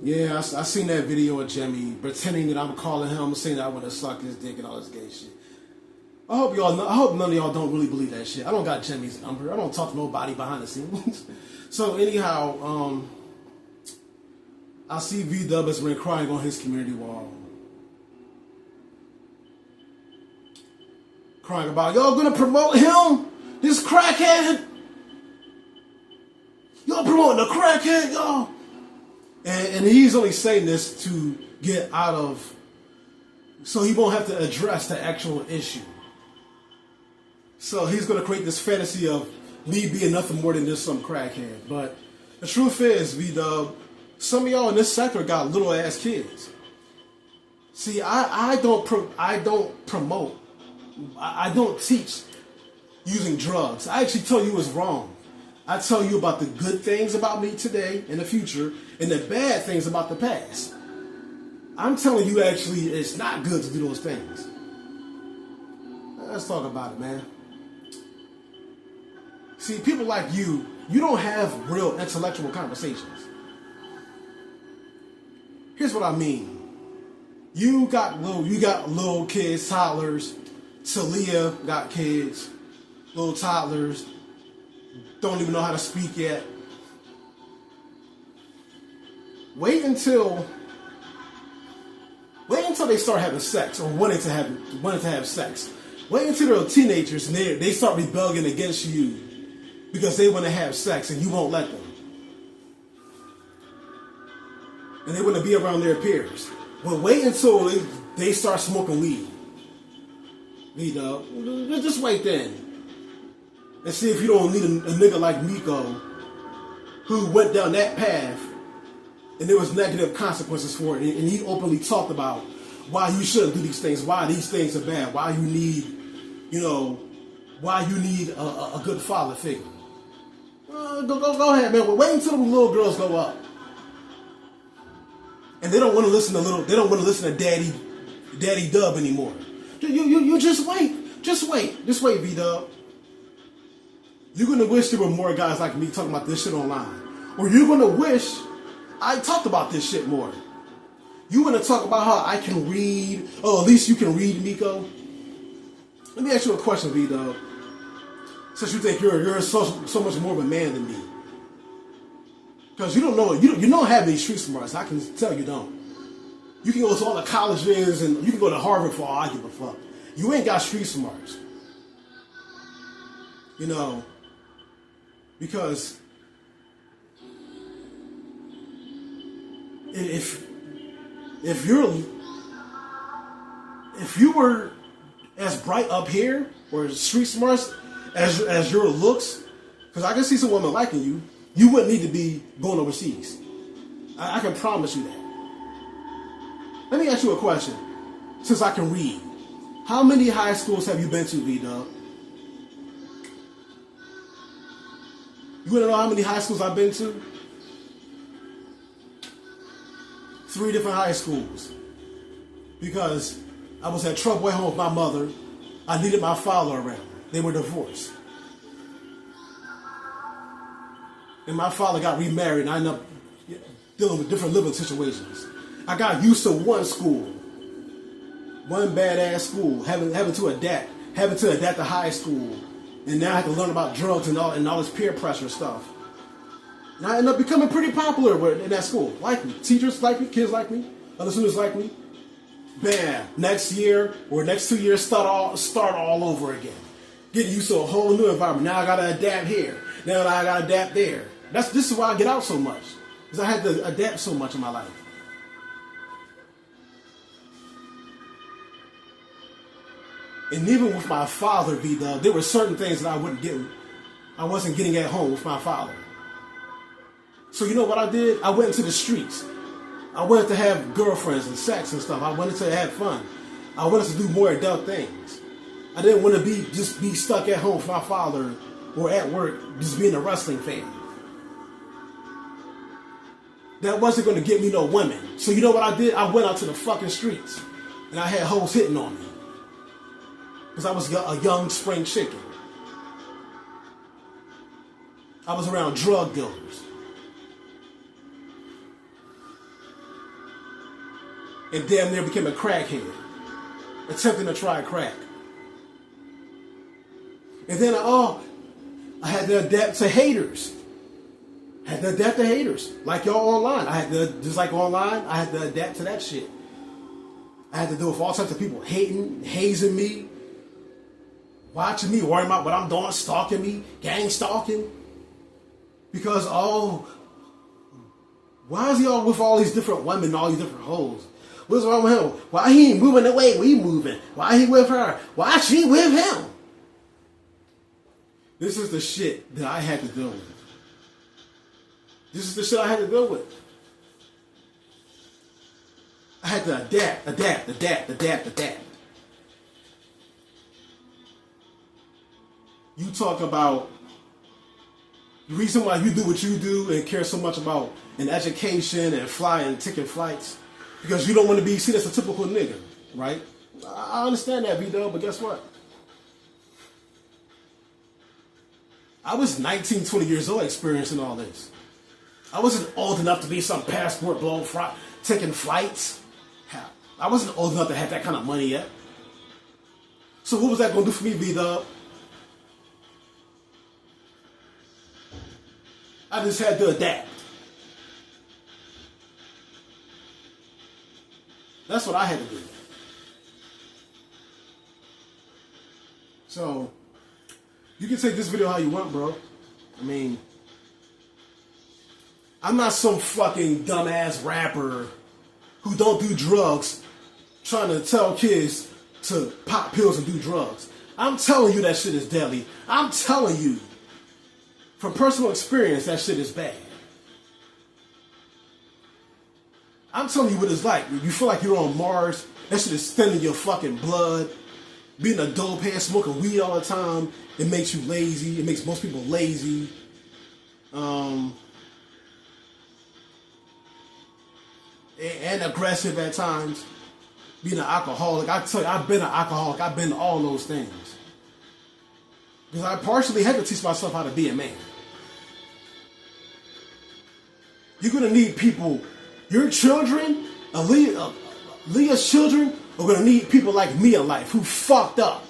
Yeah, I seen that video of Jimmy pretending that I'm calling him, saying that I want to suck his dick and all this gay shit. I hope none of y'all don't really believe that shit. I don't got Jimmy's number. I don't talk to nobody behind the scenes. So anyhow, I see Vdubb has been crying on his community wall. Crying about, y'all gonna promote him? This crackhead? Y'all promoting the crackhead, y'all? And he's only saying this to get out of, so he won't have to address the actual issue. So he's going to create this fantasy of me being nothing more than just some crackhead. But the truth is, Vdubb, some of y'all in this sector got little ass kids. See, I don't promote, I don't teach using drugs. I actually tell you it's wrong. I tell you about the good things about me today and the future, and the bad things about the past. I'm telling you actually it's not good to do those things. Let's talk about it, man. See, people like you don't have real intellectual conversations. Here's what I mean. You got little kids, toddlers. Talia got kids, little toddlers, don't even know how to speak yet. Wait until they start having sex or wanting to have sex. Wait until they're teenagers and they start rebelling against you because they want to have sex and you won't let them. And they want to be around their peers. But wait until they start smoking weed. Just wait then. And see if you don't need a nigga like Miko who went down that path and there was negative consequences for it. And he openly talked about why you shouldn't do these things, why these things are bad, why you need a good father figure. Go ahead, man. Well, wait until the little girls grow up. And they don't want to listen to Daddy Dub anymore. You just wait. Just wait, Vdubb. You're going to wish there were more guys like me talking about this shit online. Or you're going to wish I talked about this shit more. You want to talk about how I can read. Oh, at least you can read, Miko. Let me ask you a question, Vdubb. Since you think you're so much more of a man than me. Because you don't have any street smarts. I can tell you don't. You can go to all the colleges and you can go to Harvard for all I give a fuck. You ain't got street smarts. Because if you were as bright up here or street smarts as your looks, because I can see some women liking you, you wouldn't need to be going overseas. I can promise you that. Let me ask you a question. Since I can read, how many high schools have you been to, Vdubb? You want to know how many high schools I've been to? 3 different high schools. Because I was at trouble at home with my mother. I needed my father around. They were divorced. And my father got remarried and I ended up dealing with different living situations. I got used to one school. One badass school. Having to adapt to high school. And now I have to learn about drugs and all this peer pressure stuff. And I ended up becoming pretty popular in that school. Like me. Teachers like me, kids like me, other students like me. Bam. Next year or next 2 years, start all over again. Getting used to a whole new environment. Now I gotta adapt here. Now I gotta adapt there. This is why I get out so much. Because I had to adapt so much in my life. And even with my father, Vdubb, there were certain things that I wasn't getting at home with my father. So you know what I did? I went into the streets. I wanted to have girlfriends and sex and stuff. I wanted to have fun. I wanted to do more adult things. I didn't want to be stuck at home with my father or at work just being a wrestling fan. That wasn't going to get me no women. So you know what I did? I went out to the fucking streets. And I had hoes hitting on me. Because I was a young spring chicken. I was around drug dealers. and damn near became a crackhead, attempting to try crack. And then, I had to adapt to haters. Like y'all online. Just like online, I had to adapt to that shit. I had to deal with all types of people hating, hazing me, watching me, worrying about what I'm doing, stalking me, gang stalking. Because, why is he all with all these different women, all these different hoes? What's wrong with him? Why he ain't moving the way we moving? Why he with her? Why she with him? This is the shit that I had to deal with. This is the shit I had to deal with. I had to adapt. You talk about the reason why you do what you do and care so much about an education and flying, taking flights, because you don't want to be seen as a typical nigga, right? I understand that, Vdubb, but guess what? I was 19, 20 years old experiencing all this. I wasn't old enough to be some passport blow, taking flights. I wasn't old enough to have that kind of money yet. So what was that going to do for me, Vdubb? I just had to adapt. That's what I had to do. So, you can take this video how you want, bro. I mean, I'm not some fucking dumbass rapper who don't do drugs trying to tell kids to pop pills and do drugs. I'm telling you that shit is deadly. I'm telling you, from personal experience, that shit is bad. I'm telling you what it's like. You feel like you're on Mars. That shit is thinning your fucking blood. Being a dope head, smoking weed all the time, it makes you lazy. It makes most people lazy. And aggressive at times. Being an alcoholic. I tell you, I've been an alcoholic. I've been all those things. Because I partially had to teach myself how to be a man. You're going to need people. Your children, Leah's children, are going to need people like me in life who fucked up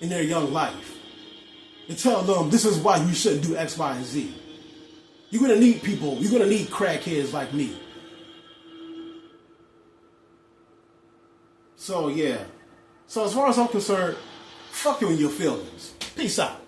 in their young life. And tell them this is why you shouldn't do X, Y, and Z. You're going to need people. You're going to need crackheads like me. So, yeah. So, as far as I'm concerned, fuck you in your feelings. Peace out.